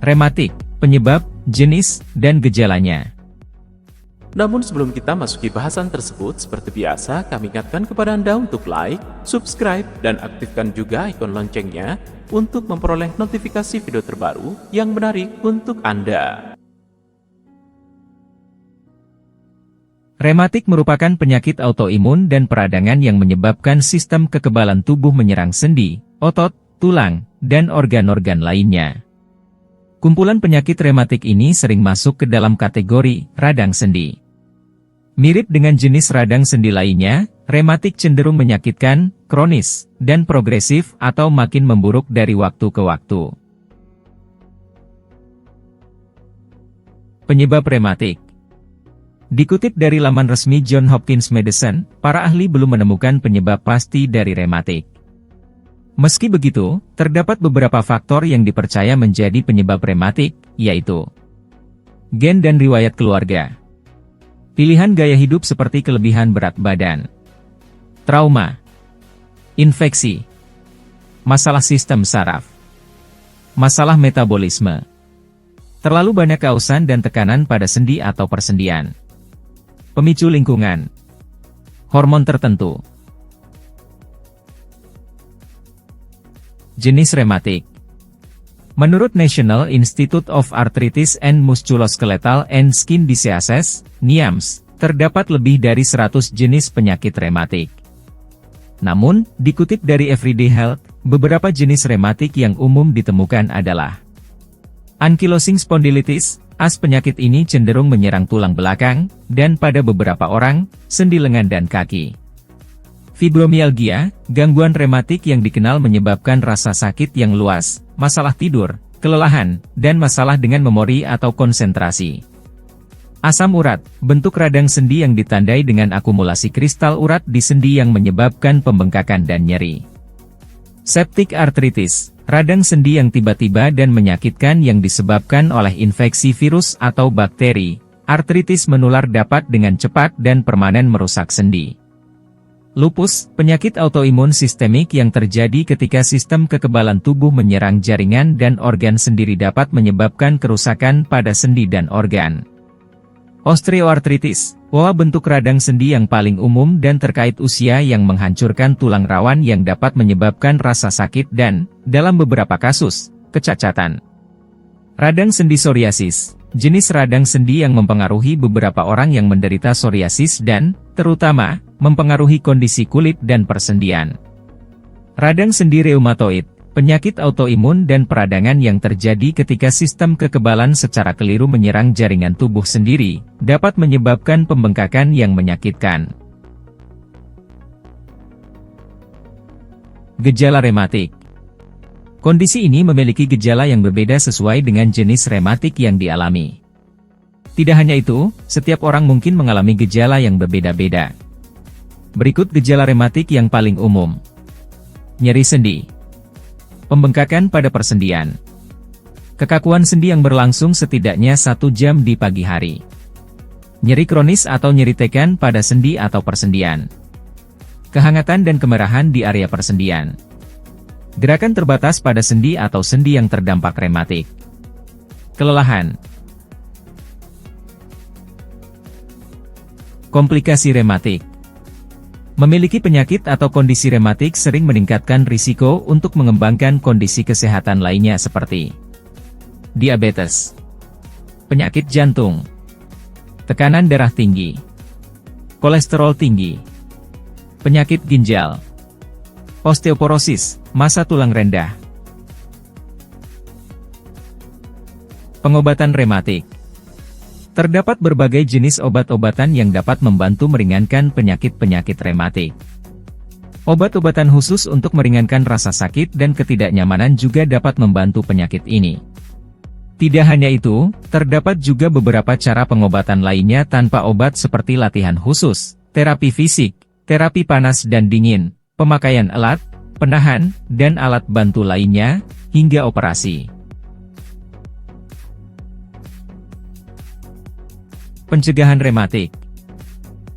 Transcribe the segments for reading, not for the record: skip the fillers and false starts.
Rematik, penyebab, jenis, dan gejalanya. Namun sebelum kita masuki bahasan tersebut, seperti biasa kami ingatkan kepada Anda untuk like, subscribe, dan aktifkan juga ikon loncengnya untuk memperoleh notifikasi video terbaru yang menarik untuk Anda. Rematik merupakan penyakit autoimun dan peradangan yang menyebabkan sistem kekebalan tubuh menyerang sendi, otot, tulang, dan organ-organ lainnya. Kumpulan penyakit rematik ini sering masuk ke dalam kategori radang sendi. Mirip dengan jenis radang sendi lainnya, rematik cenderung menyakitkan, kronis, dan progresif atau makin memburuk dari waktu ke waktu. Penyebab rematik. Dikutip dari laman resmi Johns Hopkins Medicine, para ahli belum menemukan penyebab pasti dari rematik. Meski begitu, terdapat beberapa faktor yang dipercaya menjadi penyebab rematik, yaitu gen dan riwayat keluarga, pilihan gaya hidup seperti kelebihan berat badan, trauma, infeksi, masalah sistem saraf, masalah metabolisme, terlalu banyak kausan dan tekanan pada sendi atau persendian, pemicu lingkungan, hormon tertentu. Jenis rematik. Menurut National Institute of Arthritis and Musculoskeletal and Skin Diseases, NIAMS, terdapat lebih dari 100 jenis penyakit rematik. Namun, dikutip dari Everyday Health, beberapa jenis rematik yang umum ditemukan adalah ankylosing spondylitis, penyakit ini cenderung menyerang tulang belakang, dan pada beberapa orang, sendi lengan dan kaki. Fibromialgia, gangguan rematik yang dikenal menyebabkan rasa sakit yang luas, masalah tidur, kelelahan, dan masalah dengan memori atau konsentrasi. Asam urat, bentuk radang sendi yang ditandai dengan akumulasi kristal urat di sendi yang menyebabkan pembengkakan dan nyeri. Septic arthritis, radang sendi yang tiba-tiba dan menyakitkan yang disebabkan oleh infeksi virus atau bakteri. Artritis menular dapat dengan cepat dan permanen merusak sendi. Lupus, penyakit autoimun sistemik yang terjadi ketika sistem kekebalan tubuh menyerang jaringan dan organ sendiri dapat menyebabkan kerusakan pada sendi dan organ. Osteoartritis, bentuk radang sendi yang paling umum dan terkait usia yang menghancurkan tulang rawan yang dapat menyebabkan rasa sakit dan, dalam beberapa kasus, kecacatan. Radang sendi psoriasis, jenis radang sendi yang mempengaruhi beberapa orang yang menderita psoriasis dan, terutama, mempengaruhi kondisi kulit dan persendian. Radang sendi reumatoid, penyakit autoimun dan peradangan yang terjadi ketika sistem kekebalan secara keliru menyerang jaringan tubuh sendiri, dapat menyebabkan pembengkakan yang menyakitkan. Gejala rematik. Kondisi ini memiliki gejala yang berbeda sesuai dengan jenis rematik yang dialami. Tidak hanya itu, setiap orang mungkin mengalami gejala yang berbeda-beda. Berikut gejala rematik yang paling umum. Nyeri sendi, pembengkakan pada persendian, kekakuan sendi yang berlangsung setidaknya 1 jam di pagi hari, nyeri kronis atau nyeri tekan pada sendi atau persendian, kehangatan dan kemerahan di area persendian, gerakan terbatas pada sendi atau sendi yang terdampak rematik, kelelahan. Komplikasi rematik. Memiliki penyakit atau kondisi rematik sering meningkatkan risiko untuk mengembangkan kondisi kesehatan lainnya seperti diabetes, penyakit jantung, tekanan darah tinggi, kolesterol tinggi, penyakit ginjal, osteoporosis, massa tulang rendah. Pengobatan rematik. Terdapat berbagai jenis obat-obatan yang dapat membantu meringankan penyakit-penyakit rematik. Obat-obatan khusus untuk meringankan rasa sakit dan ketidaknyamanan juga dapat membantu penyakit ini. Tidak hanya itu, terdapat juga beberapa cara pengobatan lainnya tanpa obat seperti latihan khusus, terapi fisik, terapi panas dan dingin, pemakaian alat, penahan, dan alat bantu lainnya, hingga operasi. Pencegahan rematik.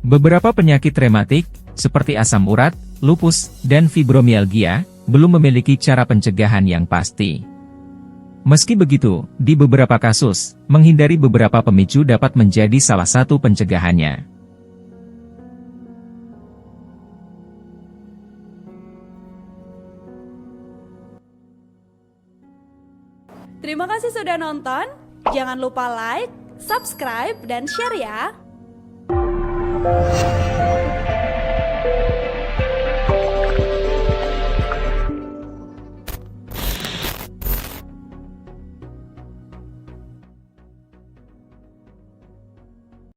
Beberapa penyakit rematik, seperti asam urat, lupus, dan fibromialgia, belum memiliki cara pencegahan yang pasti. Meski begitu, di beberapa kasus, menghindari beberapa pemicu dapat menjadi salah satu pencegahannya. Terima kasih sudah nonton. Jangan lupa like, subscribe, dan share ya.